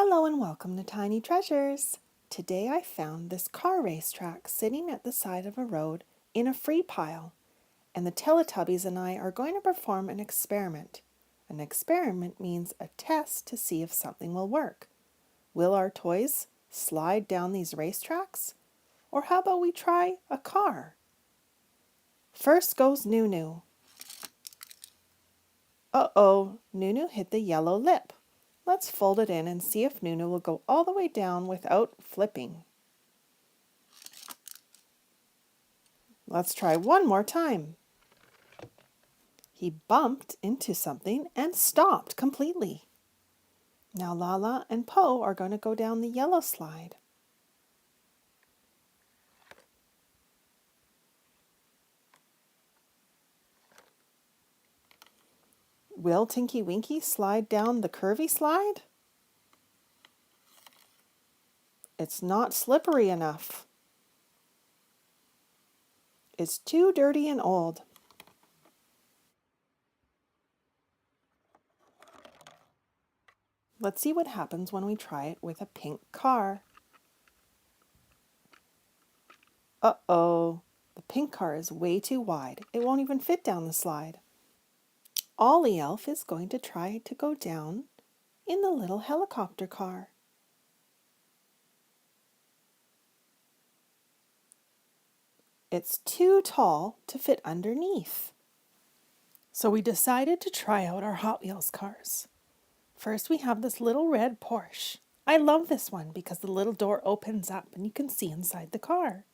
Hello and welcome to Tiny Treasures. Today I found this car racetrack sitting at the side of a road in a free pile, and the Teletubbies and I are going to perform an experiment. An experiment means a test to see if something will work. Will our toys slide down these racetracks? Or how about we try a car? First goes Nunu. Uh-oh, Nunu hit the yellow lip. Let's fold it in and see if Nunu will go all the way down without flipping. Let's try one more time. He bumped into something and stopped completely. Now Lala and Po are going to go down the yellow slide. Will Tinky Winky slide down the curvy slide? It's not slippery enough. It's too dirty and old. Let's see what happens when we try it with a pink car. Uh-oh, the pink car is way too wide. It won't even fit down the slide. Ollie Elf is going to try to go down in the little helicopter car. It's too tall to fit underneath. So we decided to try out our Hot Wheels cars. First we have this little red Porsche. I love this one because the little door opens up and you can see inside the car.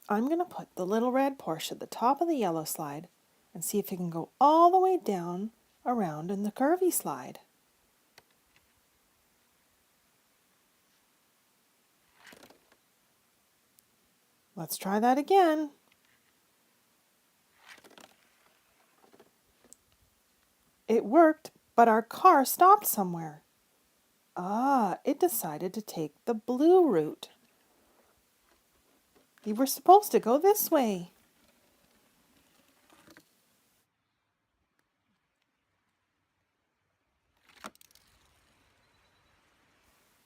I'm going to put the little red Porsche at the top of the yellow slide and see if it can go all the way down around in the curvy slide. Let's try that again. It worked, but our car stopped somewhere. It decided to take the blue route. We were supposed to go this way.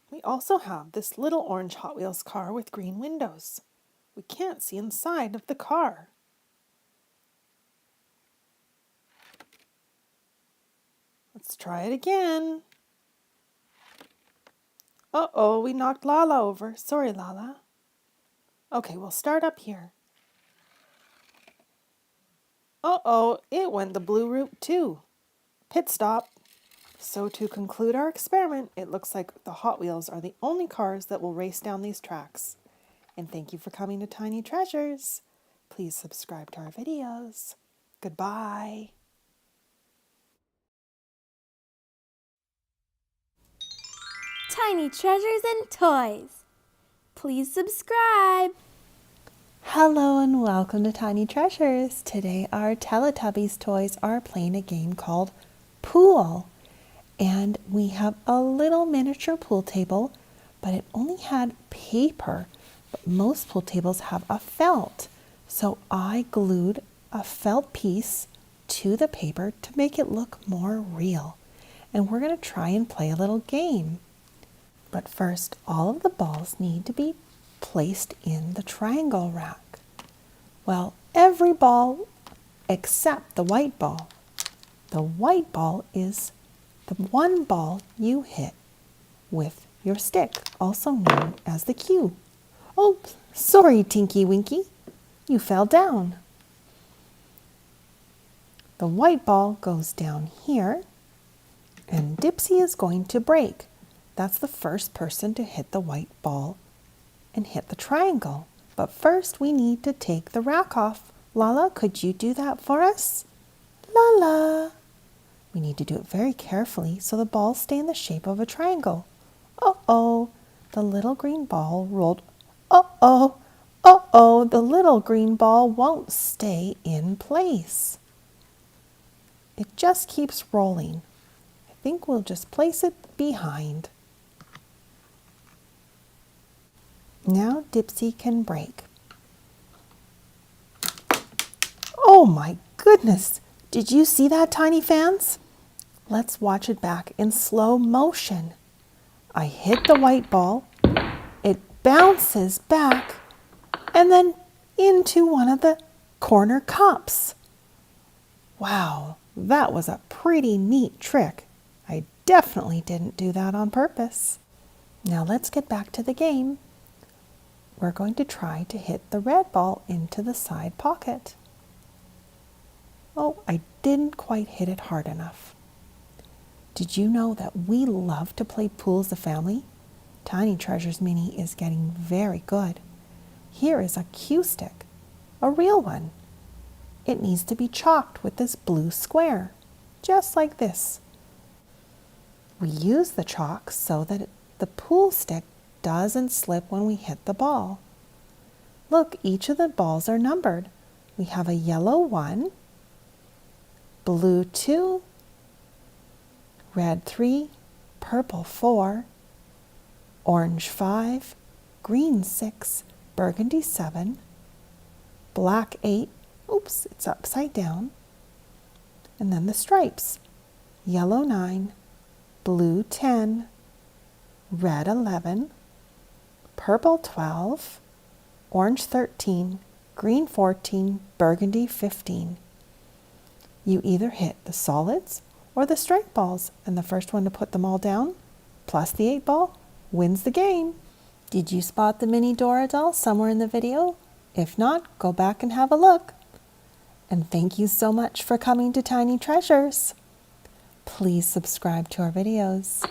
We also have this little orange Hot Wheels car with green windows. We can't see inside of the car. Let's try it again. Uh-oh, we knocked Lala over. Sorry, Lala. Okay, we'll start up here. Uh-oh, it went the blue route too. Pit stop. So to conclude our experiment, it looks like the Hot Wheels are the only cars that will race down these tracks. And thank you for coming to Tiny Treasures. Please subscribe to our videos. Goodbye. Tiny Treasures and Toys. Please subscribe. Hello and welcome to Tiny Treasures. Today our Teletubbies toys are playing a game called Pool. And we have a little miniature pool table, but it only had paper. But most pool tables have a felt. So I glued a felt piece to the paper to make it look more real. And we're going to try and play a little game. But first, all of the balls need to be placed in the triangle rack. Well, every ball except the white ball. The white ball is the one ball you hit with your stick, also known as the cue. Oh, sorry, Tinky Winky. You fell down. The white ball goes down here, and Dipsy is going to break. That's the first person to hit the white ball and hit the triangle. But first we need to take the rack off. Lala, could you do that for us? Lala. We need to do it very carefully so the balls stay in the shape of a triangle. Uh-oh, the little green ball rolled. Uh-oh, uh-oh, the little green ball won't stay in place. It just keeps rolling. I think we'll just place it behind. Now Dipsy can break. Oh my goodness! Did you see that, tiny fans? Let's watch it back in slow motion. I hit the white ball, it bounces back, and then into one of the corner cups. Wow, that was a pretty neat trick. I definitely didn't do that on purpose. Now let's get back to the game. We're going to try to hit the red ball into the side pocket. Oh, I didn't quite hit it hard enough. Did you know that we love to play pool as a family? Tiny Treasures Mini is getting very good. Here is a cue stick, a real one. It needs to be chalked with this blue square, just like this. We use the chalk so that the pool stick doesn't slip when we hit the ball. Look, each of the balls are numbered. We have a yellow 1, blue 2, red 3, purple 4, orange 5, green 6, burgundy 7, black 8, oops, it's upside down, and then the stripes, yellow 9, blue 10, red 11, purple 12, orange 13, green 14, burgundy 15. You either hit the solids or the striped balls, and the first one to put them all down, plus the 8 ball, wins the game. Did you spot the mini Dora doll somewhere in the video? If not, go back and have a look. And thank you so much for coming to Tiny Treasures. Please subscribe to our videos.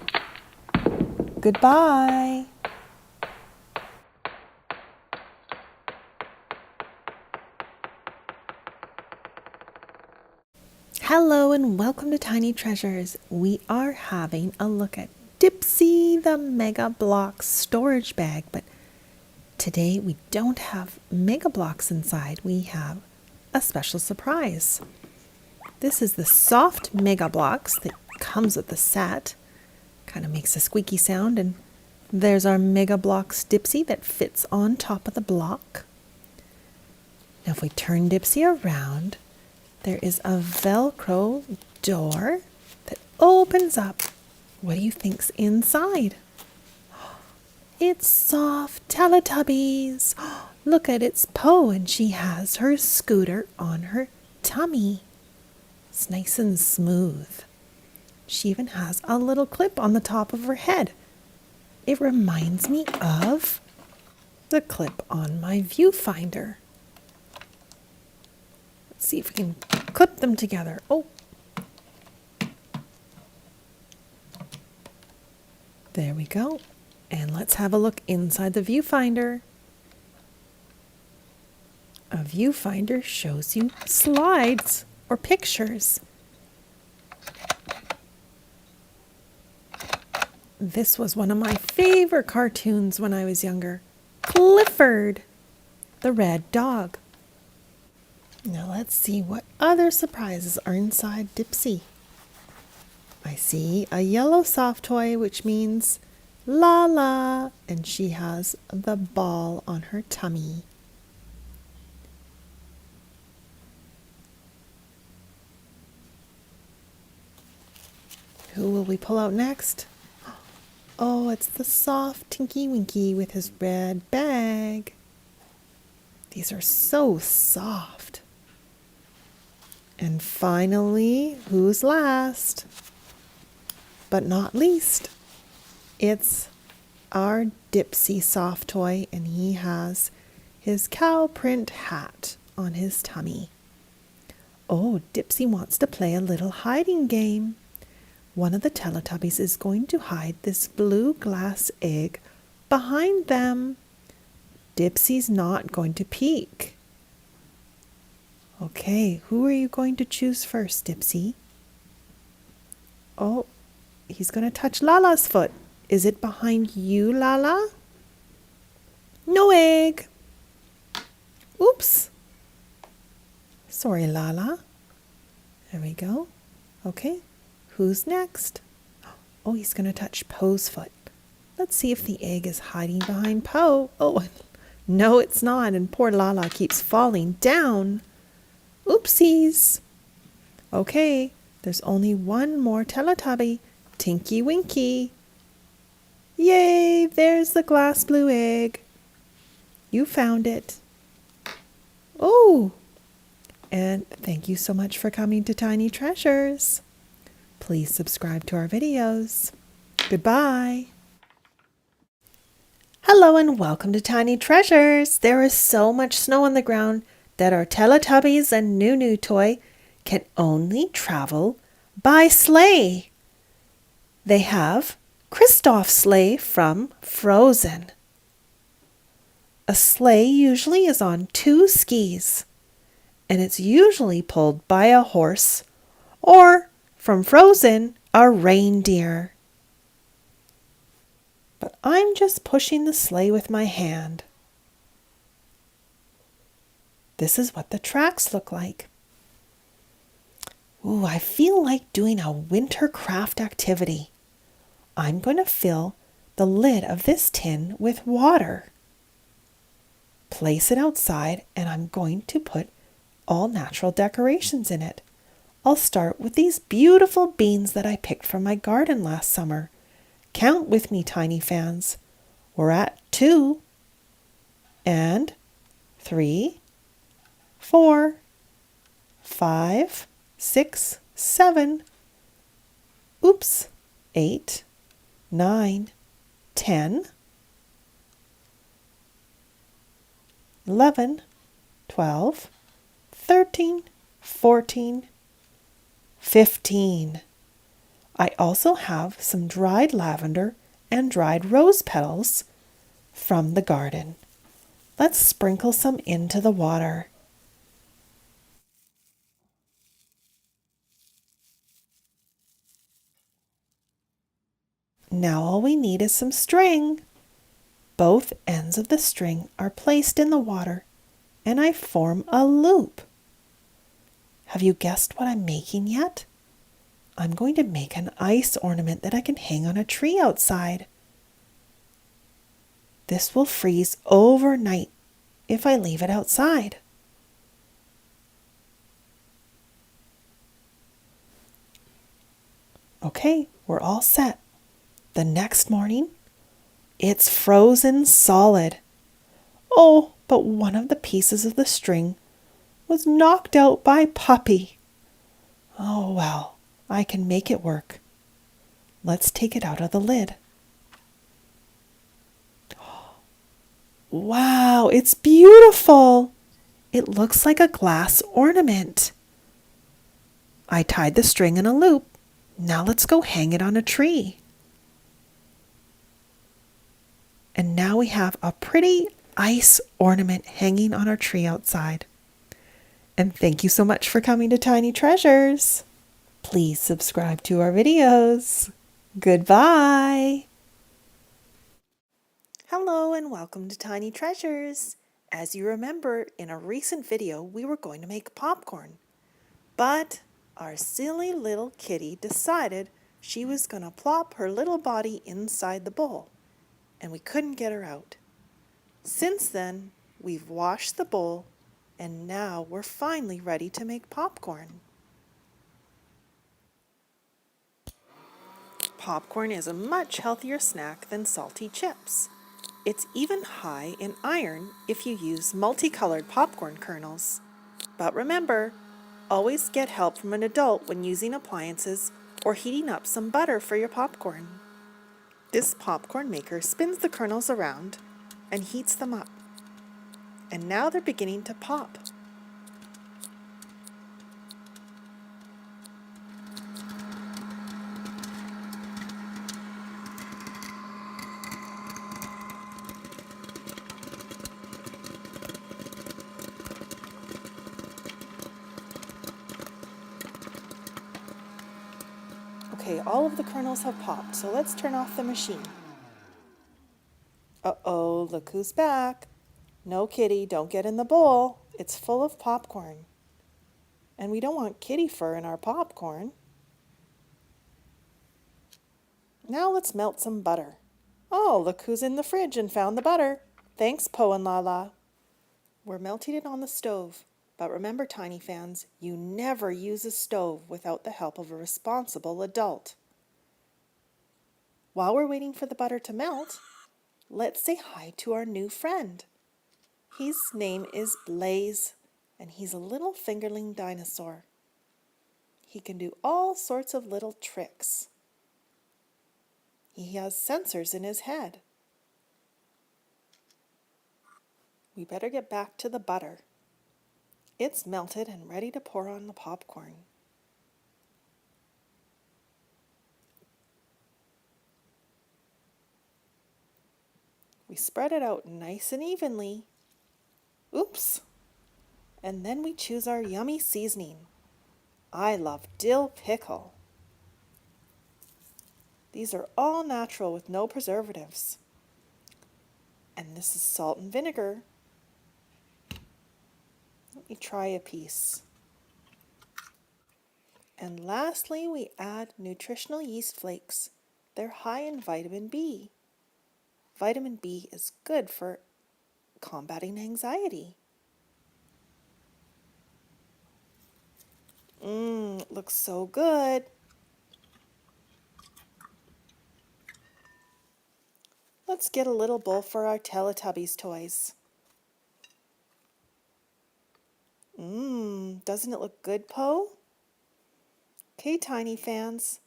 Goodbye. Hello and welcome to Tiny Treasures. We are having a look at Dipsy the Mega Bloks storage bag, but today we don't have Mega Bloks inside. We have a special surprise. This is the soft Mega Bloks that comes with the set. Kind of makes a squeaky sound, and there's our Mega Bloks Dipsy that fits on top of the block. Now if we turn Dipsy around, there is a Velcro door that opens up. What do you think's inside? It's soft Teletubbies. Look at its Poe, and she has her scooter on her tummy. It's nice and smooth. She even has a little clip on the top of her head. It reminds me of the clip on my viewfinder. Let's see if we can clip them together. Oh, there we go. And let's have a look inside the viewfinder. A viewfinder shows you slides or pictures. This was one of my favorite cartoons when I was younger. Clifford, the red dog. Now let's see what other surprises are inside Dipsy. I see a yellow soft toy, which means Lala, and she has the ball on her tummy. Who will we pull out next? Oh, it's the soft Tinky Winky with his red bag. These are so soft. And finally, who's last? But not least, it's our Dipsy soft toy, and he has his cow print hat on his tummy. Oh, Dipsy wants to play a little hiding game. One of the Teletubbies is going to hide this blue glass egg behind them. Dipsy's not going to peek. Okay, who are you going to choose first, Dipsy? Oh, he's going to touch Lala's foot. Is it behind you, Lala? No egg. Oops. Sorry, Lala. There we go. Okay, who's next? Oh, he's going to touch Poe's foot. Let's see if the egg is hiding behind Poe. Oh, no, it's not, and poor Lala keeps falling down. Oopsies. Okay, There's only one more Teletubby, Tinky Winky. Yay, there's the glass blue egg. You found it. Oh, and thank you so much for coming to Tiny Treasures. Please subscribe to our videos. Goodbye. Hello and welcome to Tiny Treasures. There is so much snow on the ground that our Teletubbies and Nunu toy can only travel by sleigh. They have Kristoff's sleigh from Frozen. A sleigh usually is on 2 skis, and it's usually pulled by a horse or, from Frozen, a reindeer. But I'm just pushing the sleigh with my hand. This is what the tracks look like. Ooh, I feel like doing a winter craft activity. I'm going to fill the lid of this tin with water. Place it outside, and I'm going to put all natural decorations in it. I'll start with these beautiful beans that I picked from my garden last summer. Count with me, tiny fans. We're at 2 and 3, 4, 5, 6, 7. Oops, 8, 9, 10, 11, 12, 13, 14, 15. I also have some dried lavender and dried rose petals from the garden. Let's sprinkle some into the water. Now all we need is some string. Both ends of the string are placed in the water, and I form a loop. Have you guessed what I'm making yet? I'm going to make an ice ornament that I can hang on a tree outside. This will freeze overnight if I leave it outside. Okay, we're all set. The next morning, it's frozen solid. Oh, but one of the pieces of the string was knocked out by Puppy. Oh well, I can make it work. Let's take it out of the lid. Wow, it's beautiful. It looks like a glass ornament. I tied the string in a loop. Now let's go hang it on a tree. And now we have a pretty ice ornament hanging on our tree outside. And thank you so much for coming to Tiny Treasures. Please subscribe to our videos. Goodbye. Hello and welcome to Tiny Treasures. As you remember, in a recent video, we were going to make popcorn. But our silly little kitty decided she was going to plop her little body inside the bowl, and we couldn't get her out. Since then, we've washed the bowl, and now we're finally ready to make popcorn. Popcorn is a much healthier snack than salty chips. It's even high in iron if you use multicolored popcorn kernels. But remember, always get help from an adult when using appliances or heating up some butter for your popcorn. This popcorn maker spins the kernels around and heats them up. And now they're beginning to pop. Okay, all of the kernels have popped, so let's turn off the machine. Uh-oh, look who's back. No, Kitty, don't get in the bowl. It's full of popcorn. And we don't want kitty fur in our popcorn. Now let's melt some butter. Oh, look who's in the fridge and found the butter. Thanks, Po and Lala. We're melting it on the stove. But remember, tiny fans, you never use a stove without the help of a responsible adult. While we're waiting for the butter to melt, let's say hi to our new friend. His name is Blaze, and he's a little fingerling dinosaur. He can do all sorts of little tricks. He has sensors in his head. We better get back to the butter. It's melted and ready to pour on the popcorn. We spread it out nice and evenly. Oops! And then we choose our yummy seasoning. I love dill pickle. These are all natural with no preservatives. And this is salt and vinegar. Let me try a piece. And lastly, we add nutritional yeast flakes. They're high in vitamin B. Vitamin B is good for combating anxiety. It looks so good. Let's get a little bowl for our Teletubbies toys. Doesn't it look good, Poe? Okay, tiny fans,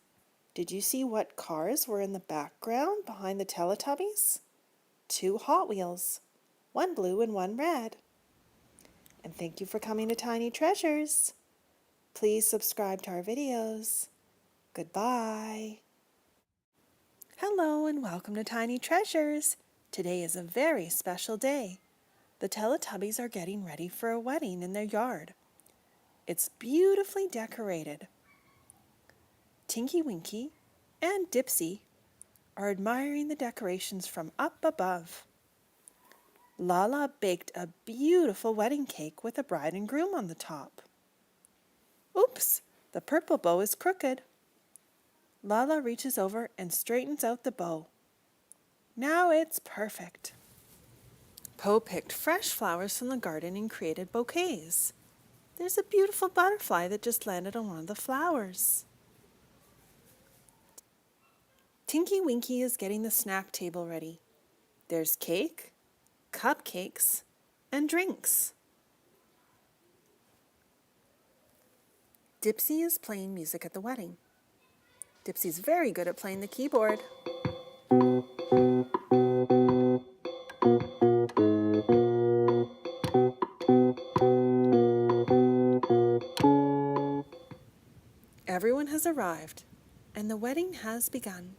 did you see what cars were in the background behind the Teletubbies? 2 Hot Wheels, 1 blue and 1 red. And thank you for coming to Tiny Treasures. Please subscribe to our videos. Goodbye. Hello and welcome to Tiny Treasures. Today is a very special day. The Teletubbies are getting ready for a wedding in their yard. It's beautifully decorated. Tinky Winky and Dipsy are admiring the decorations from up above. Lala baked a beautiful wedding cake with a bride and groom on the top. Oops, the purple bow is crooked. Lala reaches over and straightens out the bow. Now it's perfect. Poe picked fresh flowers from the garden and created bouquets. There's a beautiful butterfly that just landed on one of the flowers. Tinky Winky is getting the snack table ready. There's cake, cupcakes, and drinks. Dipsy is playing music at the wedding. Dipsy's very good at playing the keyboard. Everyone has arrived, and the wedding has begun.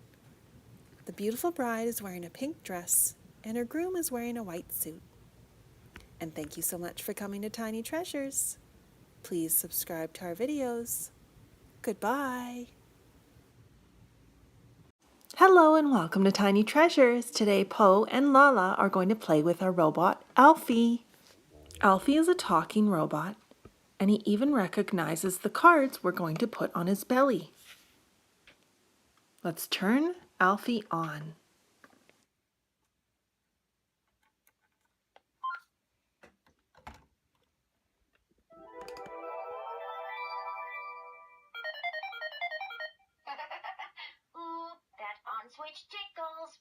The beautiful bride is wearing a pink dress, and her groom is wearing a white suit. And thank you so much for coming to Tiny Treasures. Please subscribe to our videos. Goodbye. Hello and welcome to Tiny Treasures. Today Poe and Lala are going to play with our robot, Alfie. Alfie is a talking robot, and he even recognizes the cards we're going to put on his belly. Let's turn Alfie on. Ooh, that on switch tickles.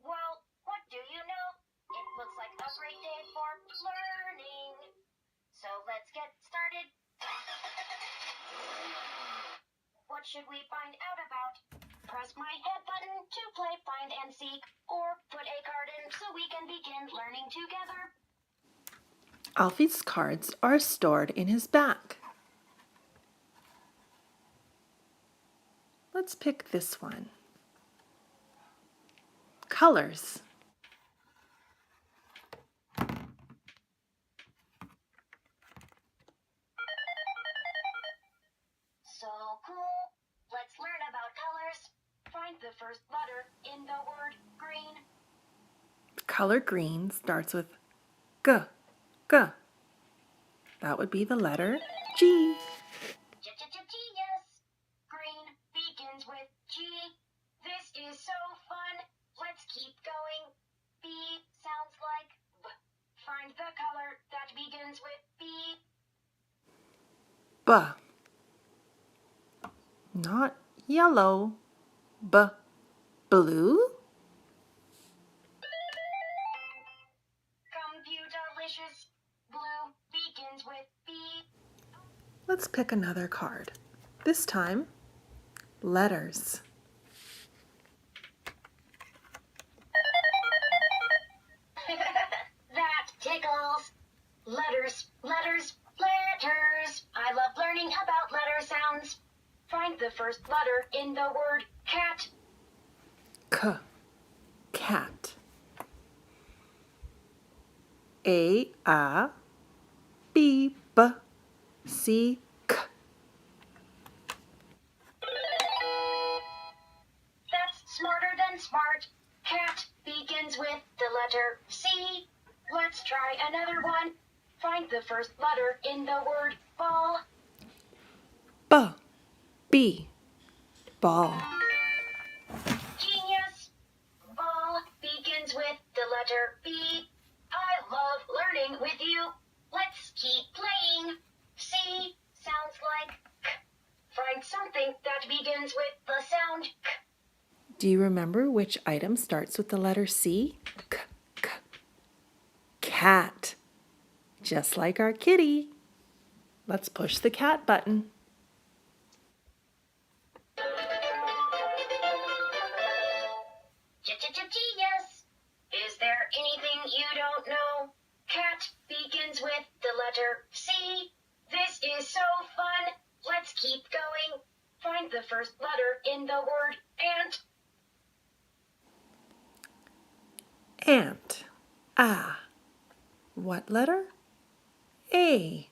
Well, what do you know? It looks like a great day for learning. So let's get started. What should we find out about? Press my head button to play find and seek, or put a card in so we can begin learning together. Alfie's cards are stored in his back. Let's pick this one. Colors. So cool. Let's learn about colors. Find the first letter in the word green. The color green starts with G, G. That would be the letter G. Genius. Green begins with G. This is so fun. Let's keep going. B sounds like B. Find the color begins with B. B. Not yellow. B. Blue? Computalicious. Blue begins with B. Let's pick another card. This time, letters. That tickles. Letters, letters, letters. I love learning about letter sounds. Find the first letter in the word cat. K. Cat. A. B. B. C. K. That's smarter than smart. Cat begins with the letter C. Let's try another one. Find the first letter in the word ball. B. B. Ball. Genius. Ball begins with the letter B. I love learning with you. Let's keep playing. C sounds like K. Find something that begins with the sound K. Do you remember which item starts with the letter C? K. K. Cat. Just like our kitty. Let's push the cat button. Genius. Is there anything you don't know? Cat begins with the letter C. This is so fun. Let's keep going. Find the first letter in the word ant. Ant. What letter? A.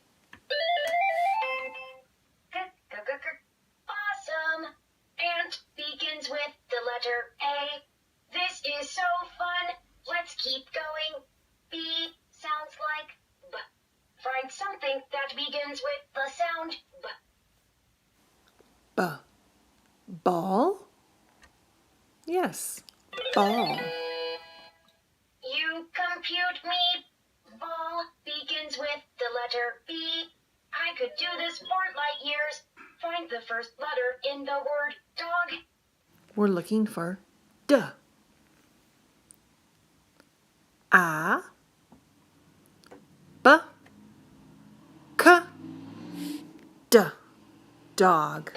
Awesome. Ant begins with the letter A. This is so fun. Let's keep going. B sounds like B. Find something that begins with the sound B. B. Ball? Yes, ball. You compute me. Ball begins with the letter B. I could do this for light years. Find the first letter in the word dog. We're looking for D. A. B. K. D. Dog.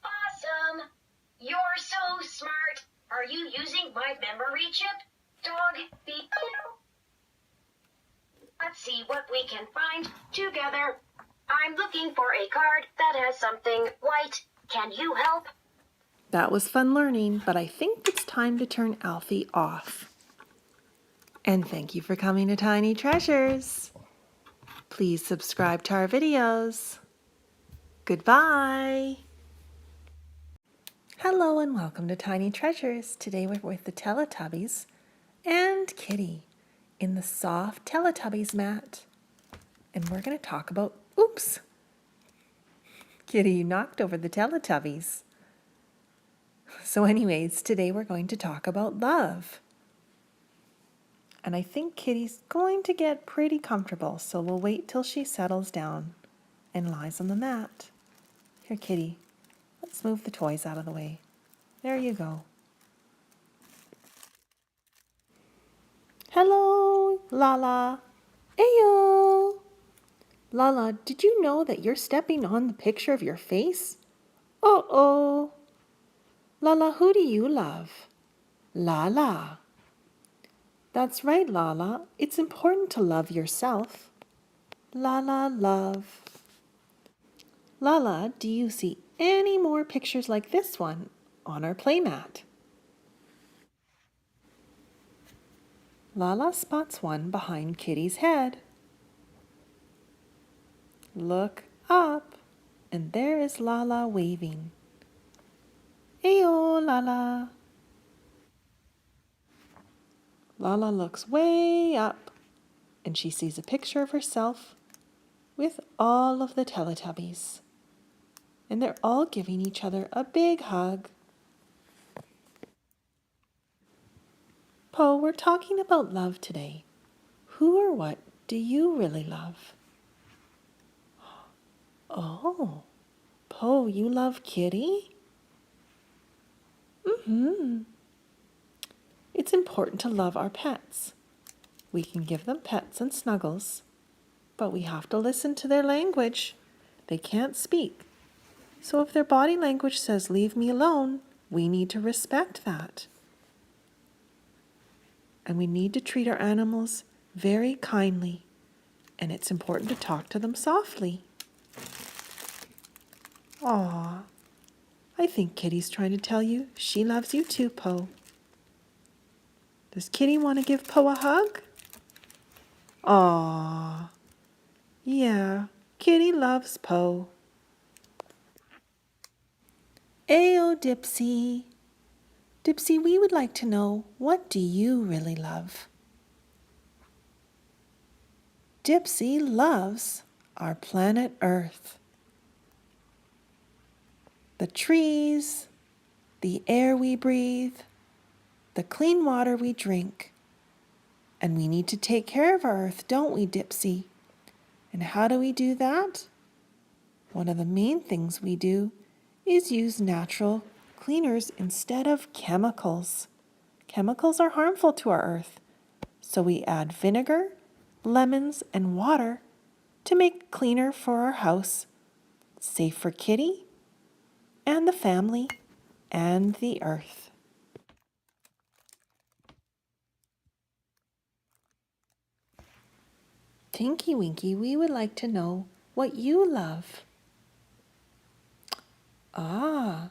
Awesome. You're so smart. Are you using my memory chip? Dog be. Let's see what we can find together. I'm looking for a card that has something white. Can you help? That was fun learning, but I think it's time to turn Alfie off. And thank you for coming to Tiny Treasures. Please subscribe to our videos. Goodbye. Hello and welcome to Tiny Treasures. Today we're with the Teletubbies and Kitty in the soft Teletubbies mat. And we're going to talk about, oops, Kitty, you knocked over the Teletubbies. So anyways, today we're going to talk about love. And I think Kitty's going to get pretty comfortable, so we'll wait till she settles down and lies on the mat. Here, Kitty, let's move the toys out of the way. There you go. Hello, Lala. Ayo. Lala, did you know that you're stepping on the picture of your face? Uh-oh. Lala, who do you love? Lala. That's right, Lala. It's important to love yourself. Lala, love. Lala, do you see any more pictures like this one on our playmat? Lala spots one behind Kitty's head. Look up, and there is Lala waving. Ayo, Lala. Lala looks way up, and she sees a picture of herself with all of the Teletubbies. And they're all giving each other a big hug. Po, we're talking about love today. Who or what do you really love? Oh, Po, you love Kitty? Mm-hmm. It's important to love our pets. We can give them pets and snuggles, but we have to listen to their language. They can't speak. So if their body language says, leave me alone, we need to respect that. And we need to treat our animals very kindly. And it's important to talk to them softly. Aw, I think Kitty's trying to tell you she loves you too, Po. Does Kitty want to give Po a hug? Aw, yeah, Kitty loves Po. Ayo, Dipsy. Dipsy, we would like to know, what do you really love? Dipsy loves our planet Earth. The trees, the air we breathe, the clean water we drink. And we need to take care of our Earth, don't we, Dipsy? And how do we do that? One of the main things we do is use natural cleaners instead of chemicals. Chemicals are harmful to our Earth, so we add vinegar, lemons, and water to make it cleaner for our house, safe for Kitty and the family and the Earth. Tinky Winky, we would like to know what you love. Ah,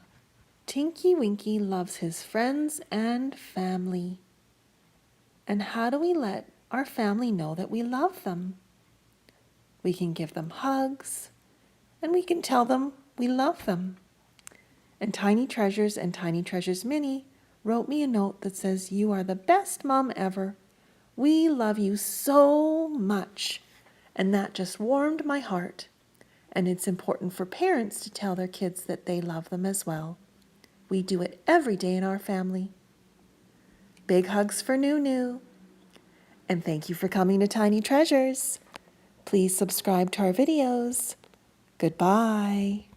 Tinky Winky loves his friends and family. And how do we let our family know that we love them? We can give them hugs, and we can tell them we love them. And Tiny Treasures and Tiny Treasures Mini wrote me a note that says, you are the best mom ever. We love you so much. And that just warmed my heart. And it's important for parents to tell their kids that they love them as well. We do it every day in our family. Big hugs for Nunu. And thank you for coming to Tiny Treasures. Please subscribe to our videos. Goodbye.